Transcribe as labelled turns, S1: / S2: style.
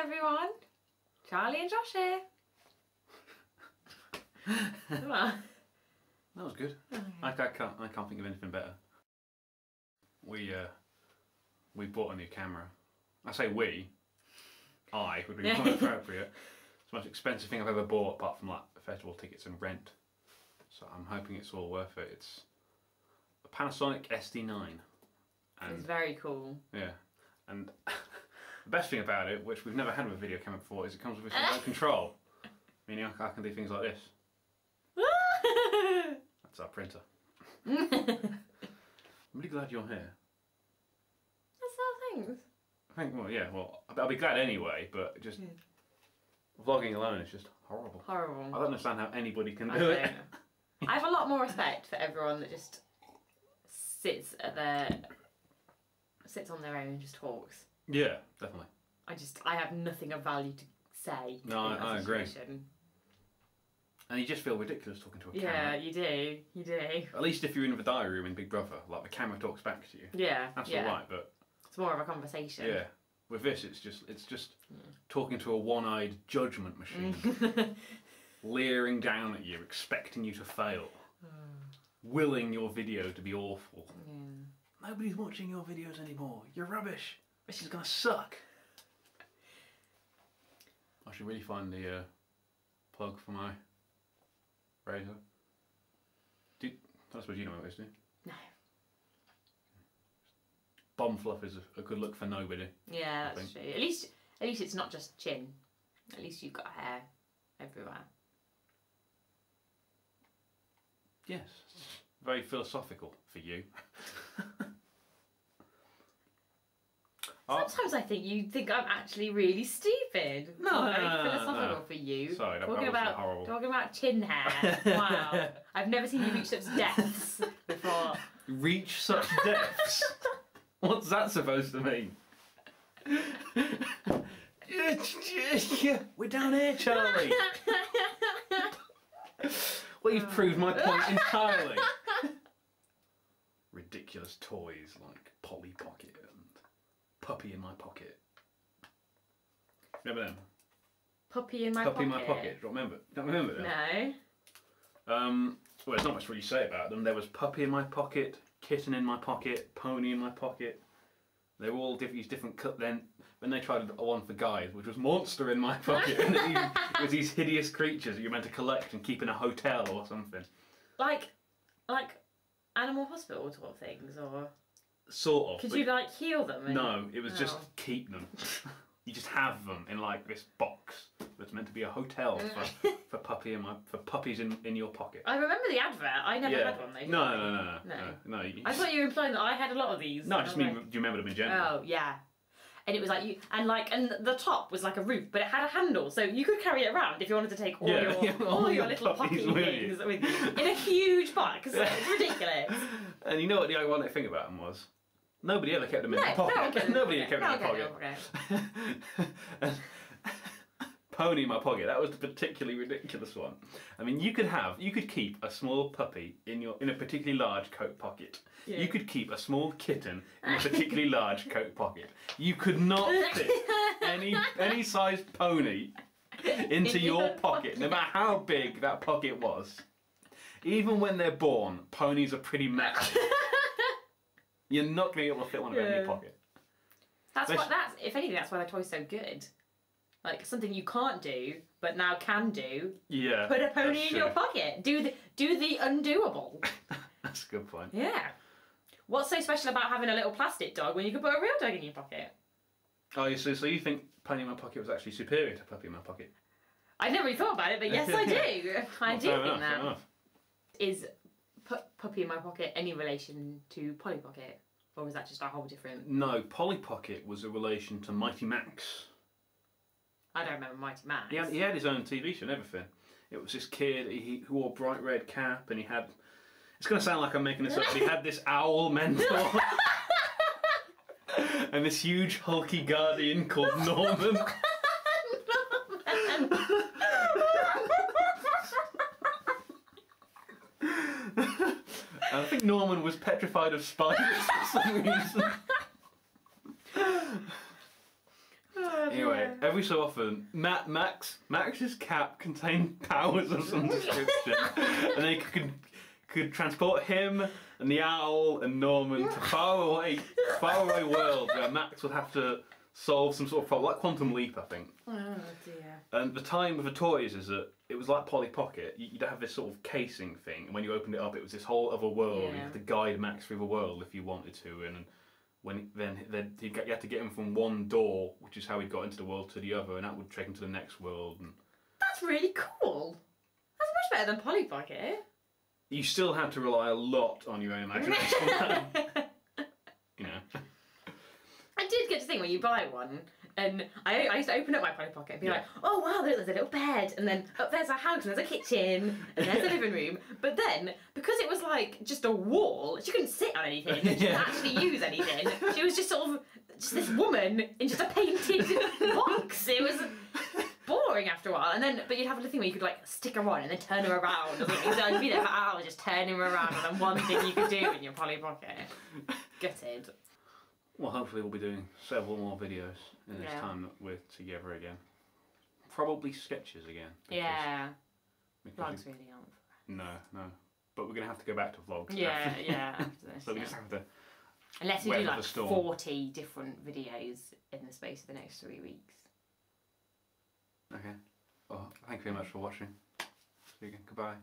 S1: everyone. Charlie and Josh here. Come on.
S2: That was good.
S1: Okay.
S2: I can't think of anything better. We bought a new camera. I say we. I would be more appropriate. It's the most expensive thing I've ever bought, apart from like festival tickets and rent. So I'm hoping it's all worth it. It's a Panasonic SD9. And
S1: It's very cool.
S2: yeah, and the best thing about it, which we've never had with a video camera before, is it comes with its remote control. Meaning I can do things like this. That's our printer. I'm really glad you're here.
S1: That's all things.
S2: I think, well, yeah, well, I'll be glad anyway, but just vlogging alone is just horrible.
S1: Horrible.
S2: I don't understand how anybody can do it.
S1: I have a lot more respect for everyone that just sits on their own and just talks.
S2: Yeah, definitely.
S1: I have nothing of value to say.
S2: No, I agree.
S1: Situation.
S2: And you just feel ridiculous talking to a camera.
S1: Yeah, you do. You do.
S2: At least if you're in the diary room in Big Brother, like the camera talks back to you.
S1: Yeah.
S2: That's
S1: yeah.
S2: alright, but
S1: It's more of a conversation.
S2: yeah. With this, it's just talking to a one-eyed judgment machine, leering down at you, expecting you to fail, willing your video to be awful.
S1: Yeah.
S2: Nobody's watching your videos anymore. You're rubbish. This is gonna suck. I should really find the plug for my razor. I suppose you know what it is, do you?
S1: No.
S2: Bomb fluff is a good look for nobody.
S1: Yeah, that's true. At least it's not just chin. At least you've got hair everywhere.
S2: Yes. Very philosophical for you.
S1: Sometimes I think you think I'm actually really stupid.
S2: No,
S1: Very
S2: no,
S1: philosophical
S2: no.
S1: for you.
S2: Sorry, that
S1: talking
S2: was horrible.
S1: Talking about chin hair. Wow. I've never seen you reach such depths before.
S2: Reach such depths? What's that supposed to mean? We're down here, Charlie. Well, you've proved my point entirely. Ridiculous toys like Polly Pocket and Puppy in My Pocket. Remember them?
S1: Puppy in my pocket.
S2: Puppy in My Pocket. Don't remember them?
S1: No.
S2: Well, there's not much really to say about them. There was Puppy in My Pocket, Kitten in My Pocket, Pony in My Pocket. They were all different cut. Then when they tried one for guys, which was Monster in My Pocket, and it was these hideous creatures that you're meant to collect and keep in a hotel or something.
S1: Like animal hospital sort of things, or
S2: sort of.
S1: could you like heal them? And...
S2: No, it was just keep them. You just have them in like this box that's meant to be a hotel for puppies in your pocket.
S1: I remember the advert. I never had one though.
S2: No.
S1: I thought you were implying that I had a lot of these.
S2: No, I just mean, do you remember them in general?
S1: Oh yeah. And it was like and the top was like a roof, but it had a handle, so you could carry it around if you wanted to take all your little puppy things with you in a huge box. It's ridiculous.
S2: And you know what the ironic thing about them was? Nobody ever kept them in their pocket. Nobody ever kept them in their pocket. Pony in My Pocket, that was the particularly ridiculous one. I mean, you could keep a small puppy in a particularly large coat pocket. Yeah. You could keep a small kitten in a particularly large coat pocket. You could not fit any sized pony into your pocket, no matter how big that pocket was. Even when they're born, ponies are pretty massive. You're not going to be able to fit one of them in your pocket.
S1: If anything, that's why their toy's so good. Like something you can't do, but now can do.
S2: Yeah.
S1: Put a pony in your pocket. Do the undoable.
S2: That's a good point.
S1: Yeah. What's so special about having a little plastic dog when you can put a real dog in your pocket?
S2: Oh, so you think Pony in My Pocket was actually superior to Puppy in My Pocket?
S1: I never really thought about it, but yes, I do. I do think that.
S2: Fair enough.
S1: Is Puppy in My Pocket any relation to Polly Pocket, or was that just a whole different?
S2: No, Polly Pocket was a relation to Mighty Max.
S1: I don't remember Mighty Max.
S2: He had his own TV show and everything. It was this kid who wore a bright red cap, and he had... It's going to sound like I'm making this up, but he had this owl mentor. And this huge hulky guardian called Norman. And I think Norman was petrified of spiders for some reason. Anyway, where every so often Max's cap contained powers of some description, and they could transport him and the owl and Norman to faraway worlds where Max would have to solve some sort of problem, like Quantum Leap, I think.
S1: Oh dear.
S2: And the time with the toys is that it was like Polly Pocket. You'd have this sort of casing thing, and when you opened it up, it was this whole other world. You had to guide Max through the world if you wanted to, and then you had to get him from one door, which is how he got into the world, to the other, and that would take him to the next world. And
S1: that's really cool. That's much better than Polly Pocket.
S2: You still had to rely a lot on your own imagination. You know.
S1: I did get to think when you buy one, and I used to open up my Polly Pocket and be like, oh wow, there's a little bed, and then up there's a house, and there's a kitchen, and there's a living room. But then, because it was like just a wall, she couldn't sit on anything, and she couldn't actually use anything. She was just sort of just this woman in just a painted box. It was boring after a while, but you'd have a thing where you could like stick her on and then turn her around. So I'd be there for hours just turning her around, and then one thing you could do in your Polly Pocket. Gutted.
S2: Well, hopefully we'll be doing several more videos in this time that we're together again. Probably sketches again.
S1: Yeah. Vlogs really aren't.
S2: No. But we're going to have to go back to vlogs.
S1: Yeah, after this.
S2: So we just have to...
S1: Unless we do like 40 different videos in the space of the next 3 weeks.
S2: Okay. Well, thank you very much for watching. See you again. Goodbye.